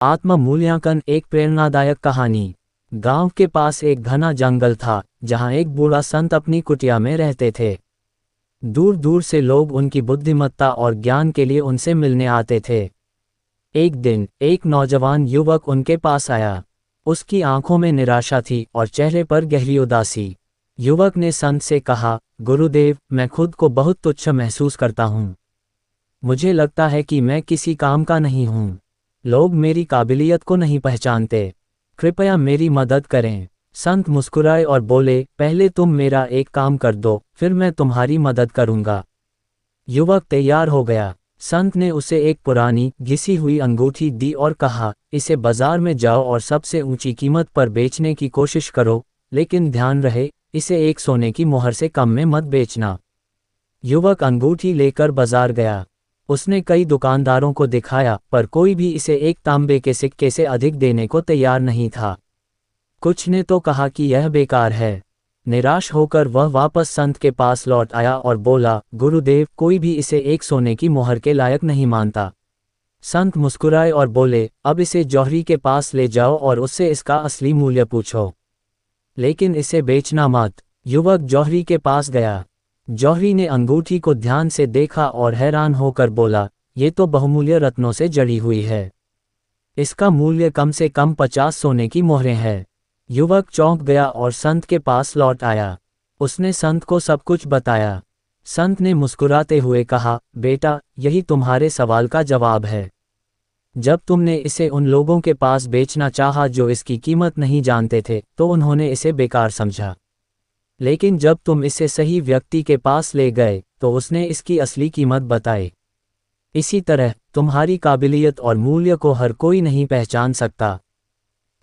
आत्म मूल्यांकन। एक प्रेरणादायक कहानी। गांव के पास एक घना जंगल था जहां एक बूढ़ा संत अपनी कुटिया में रहते थे। दूर दूर से लोग उनकी बुद्धिमत्ता और ज्ञान के लिए उनसे मिलने आते थे। एक दिन एक नौजवान युवक उनके पास आया। उसकी आंखों में निराशा थी और चेहरे पर गहरी उदासी। युवक ने संत से कहा, गुरुदेव, मैं खुद को बहुत तुच्छ महसूस करता हूँ। मुझे लगता है कि मैं किसी काम का नहीं हूँ। लोग मेरी काबिलियत को नहीं पहचानते। कृपया मेरी मदद करें। संत मुस्कुराए और बोले, पहले तुम मेरा एक काम कर दो, फिर मैं तुम्हारी मदद करूंगा। युवक तैयार हो गया। संत ने उसे एक पुरानी घिसी हुई अंगूठी दी और कहा, इसे बाजार में जाओ और सबसे ऊंची कीमत पर बेचने की कोशिश करो, लेकिन ध्यान रहे, इसे एक सोने की मोहर से कम में मत बेचना। युवक अंगूठी लेकर बाजार गया। उसने कई दुकानदारों को दिखाया, पर कोई भी इसे एक तांबे के सिक्के से अधिक देने को तैयार नहीं था। कुछ ने तो कहा कि यह बेकार है। निराश होकर वह वापस संत के पास लौट आया और बोला, गुरुदेव, कोई भी इसे एक सोने की मोहर के लायक नहीं मानता। संत मुस्कुराए और बोले, अब इसे जौहरी के पास ले जाओ और उससे इसका असली मूल्य पूछो, लेकिन इसे बेचना मत। युवक जौहरी के पास गया। जौहरी ने अंगूठी को ध्यान से देखा और हैरान होकर बोला, ये तो बहुमूल्य रत्नों से जड़ी हुई है। इसका मूल्य कम से कम 50 सोने की मोहरें हैं। युवक चौंक गया और संत के पास लौट आया। उसने संत को सब कुछ बताया। संत ने मुस्कुराते हुए कहा, बेटा, यही तुम्हारे सवाल का जवाब है। जब तुमने इसे उन लोगों के पास बेचना चाहा जो इसकी कीमत नहीं जानते थे, तो उन्होंने इसे बेकार समझा। लेकिन जब तुम इसे सही व्यक्ति के पास ले गए, तो उसने इसकी असली कीमत बताई। इसी तरह तुम्हारी काबिलियत और मूल्य को हर कोई नहीं पहचान सकता।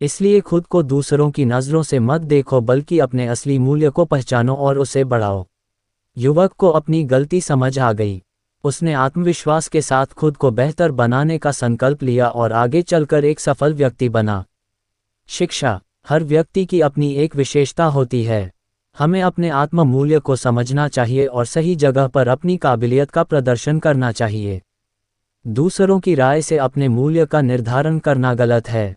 इसलिए खुद को दूसरों की नज़रों से मत देखो, बल्कि अपने असली मूल्य को पहचानो और उसे बढ़ाओ। युवक को अपनी गलती समझ आ गई। उसने आत्मविश्वास के साथ खुद को बेहतर बनाने का संकल्प लिया और आगे चलकर एक सफल व्यक्ति बना। शिक्षा। हर व्यक्ति की अपनी एक विशेषता होती है। हमें अपने आत्म मूल्य को समझना चाहिए और सही जगह पर अपनी काबिलियत का प्रदर्शन करना चाहिए। दूसरों की राय से अपने मूल्य का निर्धारण करना गलत है।